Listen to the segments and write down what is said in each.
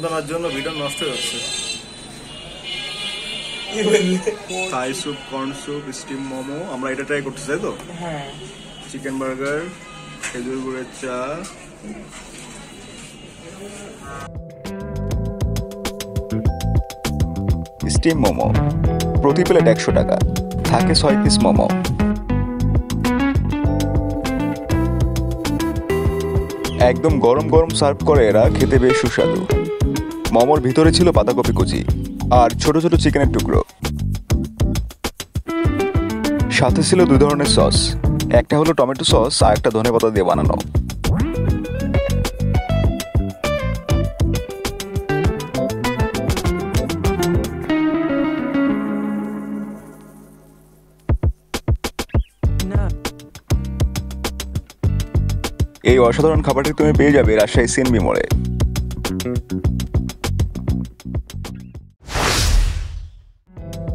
চমকানোর জন্য ভিডিও নষ্ট হয়ে যাচ্ছে। Thai soup, corn soup, steam momo, আমরা এটা ট্রাই করতে চাই তো। হ্যাঁ, চিকেন বার্গার, খেজুর গুড়ের চা। স্টিম মোমো প্রতি প্লেট 100 টাকা, থাকে 6 পিস মোমো। একদম গরম গরম সার্ভ করে এরা, খেতে বেশ সুস্বাদু। মোমোর ভিতরে ছিল বাঁধাকপি কুচি আর ছোট ছোট চিকেনের টুকরো। সাথে ছিল 2 ধরনের সস, একটা হলো টমেটো সস আর একটা ধনেপাতা দিয়ে বানানো। এই অসাধারণ খাবারটি তুমি পেয়ে যাবে রাজশাহী সিএনবি মোড়ে।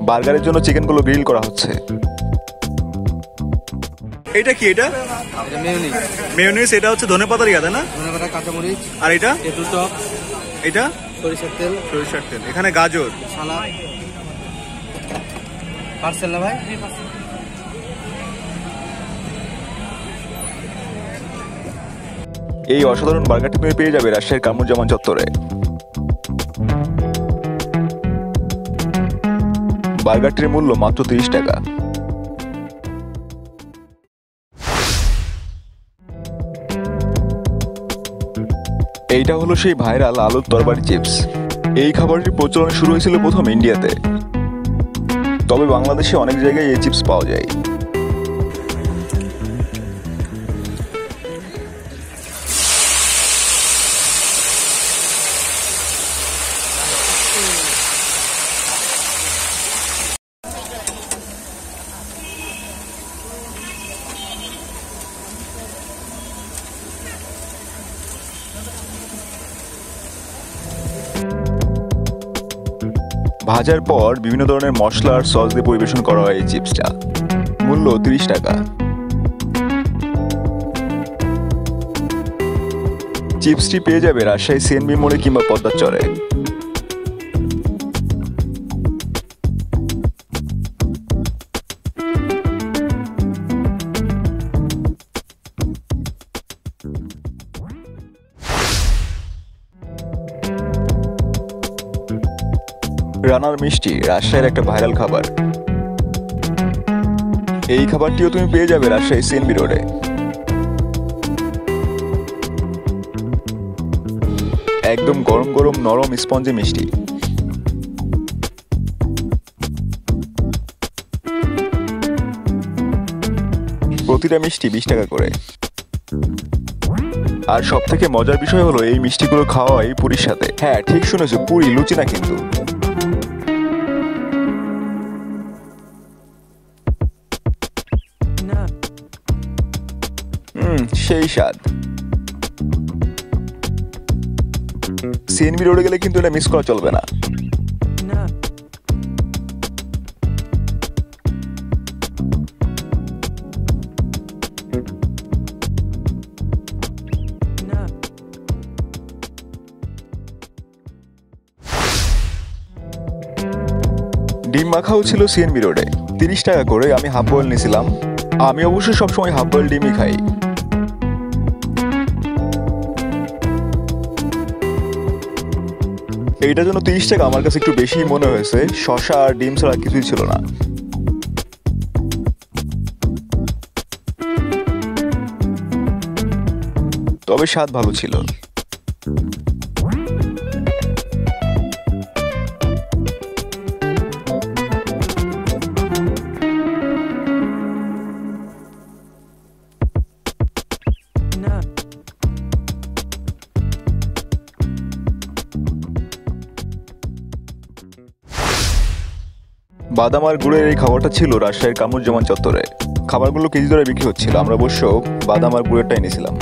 বার্গারের জন্য চিকেনগুলো গ্রিল করা হচ্ছে। এটা কি? এটা মেয়োনিজ। এটা হচ্ছে ধনেপাতার ইয়া, তাই না? ধনেপাতা, কাঁচামরিচ, আর এটা তেঁতুল টক, এটা সরিষার তেল, এখানে গাজর, সালাদ। পার্সেল না ভাই? এই অসাধারণ বার্গারটি তুমি পেয়ে যাবে রাজশাহীর কামরুজ্জামান চত্বরে। বার্গারটির মূল্য মাত্র 30 টাকা। এইটা হলো সেই ভাইরাল আলুর তরবারি চিপস। এই খাবারটির প্রচলন শুরু হয়েছিল প্রথম ইন্ডিয়াতে, তবে বাংলাদেশে অনেক জায়গায় এই চিপস পাওয়া যায়। ভাজার পর বিভিন্ন ধরনের মশলা আর সস দিয়ে পরিবেশন করা হয় এই চিপসটা। মূল্য 30 টাকা। চিপসটি পেয়ে যাবে রাজশাহী সিএনবি মোড়ে কিংবা পদ্মার চরে। রানার মিষ্টি রাজশাহীর একটা ভাইরাল খাবার। এই খাবারটিও তুমি পেয়ে যাবে রাজশাহী সিএনবি রোডে। একদম গরম গরম নরম স্পঞ্জি মিষ্টি। প্রতিটা মিষ্টি 20 টাকা করে। আর সব থেকে মজার বিষয় হলো এই মিষ্টিগুলো খাওয়া হয় পুরীর সাথে। হ্যাঁ, ঠিক শুনেছো, পুরি, লুচি না কিন্তু। সেই স্বাদ। সিএনবি রোডে গেলে কিন্তু এটা মিস করা চলবে না। ডিম মাখাও ছিল সিএনবি রোডে, 30 টাকা করে। আমি হাফ বয়েল নিয়েছিলাম। আমি অবশ্যই সবসময় হাফ বয়েল ডিমই খাই। এইটার জন্য 30 টাকা আমার কাছে একটু বেশি মনে হয়েছে। শসা আর ডিম ছাড়া কিছুই ছিল না। তবে স্বাদ ভালো ছিল। বাদাম আর গুড়ের এই খাবারটা ছিল রাজশাহীর কামরুজ্জামান চত্বরে। খাবারগুলো কেজি দরে বিক্রি হচ্ছিল। আমরা অবশ্য বাদাম আর গুড়েরটাই নিয়েছিলাম।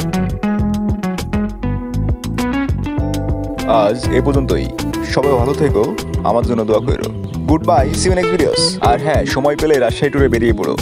আজ এ পর্যন্তই। সবাই ভালো থেকো, আমার জন্য দোয়া করো। Goodbye, see you next videos. আর হ্যাঁ, সময় পেলে রাজশাহী ট্যুরে বেরিয়ে পড়ো।